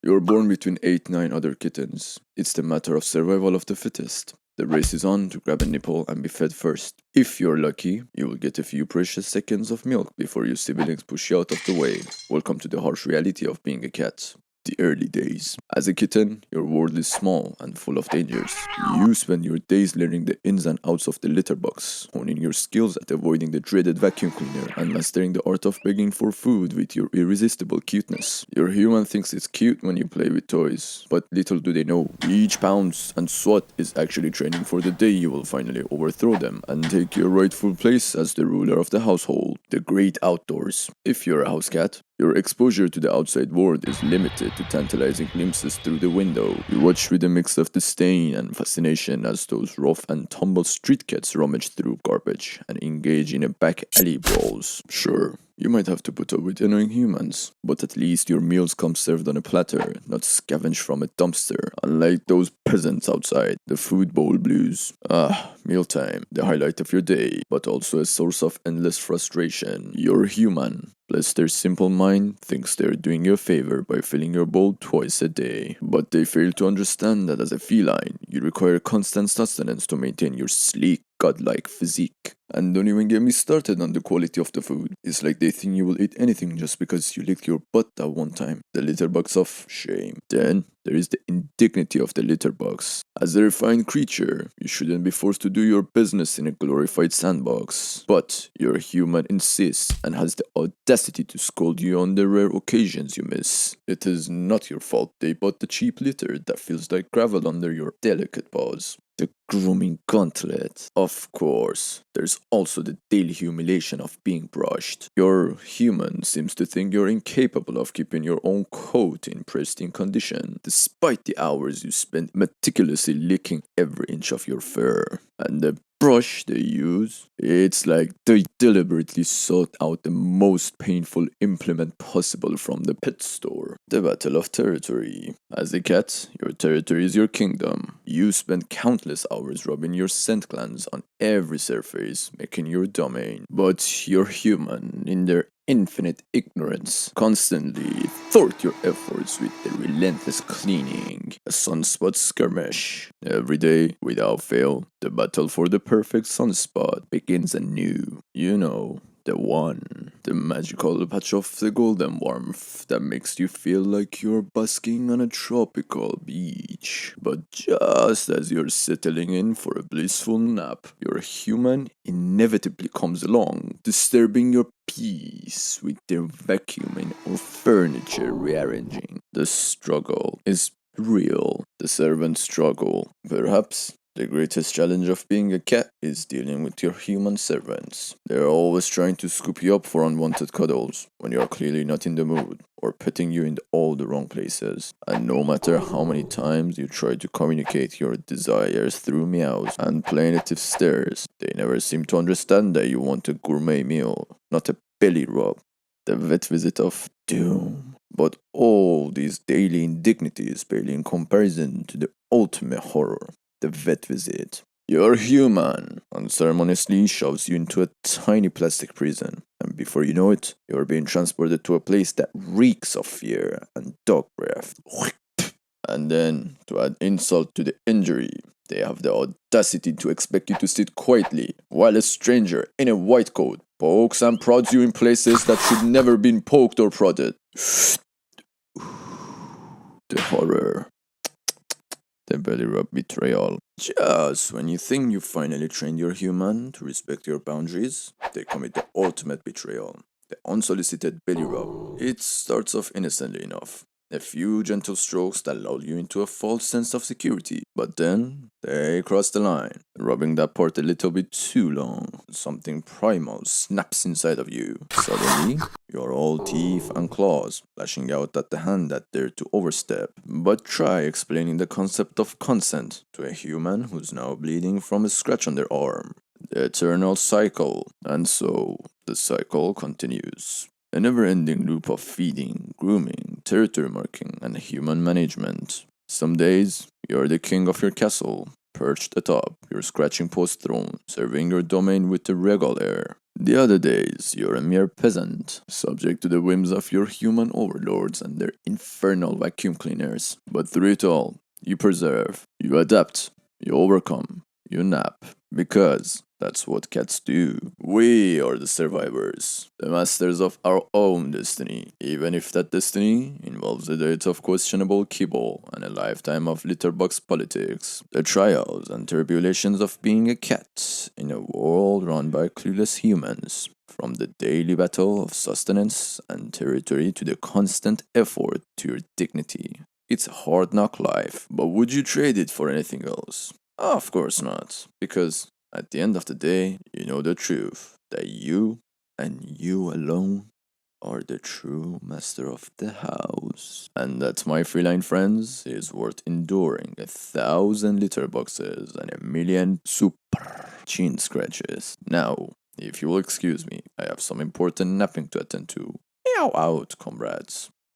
You're born between 8-9 other kittens. It's the matter of survival of the fittest. The race is on to grab a nipple and be fed first. If you're lucky, you will get a few precious seconds of milk before your siblings push you out of the way. Welcome to the harsh reality of being a cat. The early days. As a kitten, your world is small and full of dangers. You spend your days learning the ins and outs of the litter box, honing your skills at avoiding the dreaded vacuum cleaner, and mastering the art of begging for food with your irresistible cuteness. Your human thinks it's cute when you play with toys, but little do they know, each pounce and swat is actually training for the day you will finally overthrow them and take your rightful place as the ruler of the household. The great outdoors. If you're a house cat, your exposure to the outside world is limited to tantalizing glimpses through the window. You watch with a mix of disdain and fascination as those rough and tumble street cats rummage through garbage and engage in a back alley brawls. Sure, you might have to put up with annoying humans, but at least your meals come served on a platter, not scavenged from a dumpster, unlike those peasants outside. The food bowl blues. Mealtime, the highlight of your day, but also a source of endless frustration. You're human. Bless their simple mind, thinks they're doing you a favor by filling your bowl twice a day. But they fail to understand that as a feline, you require constant sustenance to maintain your sleek, godlike physique. And don't even get me started on the quality of the food. It's like they think you will eat anything just because you licked your butt that one time. The litter box of shame. Then there is the indignity of the litter box. As a refined creature, you shouldn't be forced to do your business in a glorified sandbox. But your human insists and has the audacity to scold you on the rare occasions you miss. It is not your fault they bought the cheap litter that feels like gravel under your delicate paws. The grooming gauntlet. Of course, there's also the daily humiliation of being brushed. Your human seems to think you're incapable of keeping your own coat in pristine condition, despite the hours you spend meticulously licking every inch of your fur. And the brush they use, it's like they deliberately sought out the most painful implement possible from the pet store. The battle of territory. As a cat, your territory is your kingdom. You spend countless hours rubbing your scent glands on every surface, making your domain. But your human, in their infinite ignorance, constantly thwart your efforts with the relentless cleaning. A sunspot skirmish. Every day, without fail, the battle for the perfect sunspot begins anew. You know, the one. The magical patch of the golden warmth that makes you feel like you're basking on a tropical beach. But just as you're settling in for a blissful nap, your human inevitably comes along, disturbing your peace with their vacuuming or furniture rearranging. The struggle is real. The servant struggle. Perhaps the greatest challenge of being a cat is dealing with your human servants. They're always trying to scoop you up for unwanted cuddles when you're clearly not in the mood, or petting you in all the wrong places. And no matter how many times you try to communicate your desires through meows and plaintive stares, they never seem to understand that you want a gourmet meal, not a belly rub. The vet visit of doom. But all these daily indignities pale in comparison to the ultimate horror. The vet visit. Your human unceremoniously shoves you into a tiny plastic prison, and before you know it, you're being transported to a place that reeks of fear and dog breath. And then, to add insult to the injury, they have the audacity to expect you to sit quietly while a stranger in a white coat pokes and prods you in places that should never been poked or prodded. The horror. The belly rub betrayal. Just when you think you finally trained your human to respect your boundaries, they commit the ultimate betrayal. The unsolicited belly rub. It starts off innocently enough. A few gentle strokes that lull you into a false sense of security. But then, they cross the line, rubbing that part a little bit too long. Something primal snaps inside of you. Suddenly, you're all teeth and claws, lashing out at the hand that dared to overstep. But try explaining the concept of consent to a human who's now bleeding from a scratch on their arm. The eternal cycle. And so, the cycle continues. A never-ending loop of feeding, grooming, territory marking, and human management. Some days, you're the king of your castle, perched atop your scratching post throne, serving your domain with a regal air. The other days, you're a mere peasant, subject to the whims of your human overlords and their infernal vacuum cleaners. But through it all, you persevere, you adapt, you overcome, you nap, because that's what cats do. We are the survivors, the masters of our own destiny, even if that destiny involves a date of questionable kibble and a lifetime of litterbox politics. The trials and tribulations of being a cat in a world run by clueless humans. From the daily battle of sustenance and territory to the constant effort to your dignity. It's a hard knock life, but would you trade it for anything else? Of course not, because at the end of the day, you know the truth that you and you alone are the true master of the house. And that, my feline friends, is worth enduring 1,000 litter boxes and 1,000,000 super chin scratches. Now, if you will excuse me, I have some important napping to attend to. Meow out, comrades.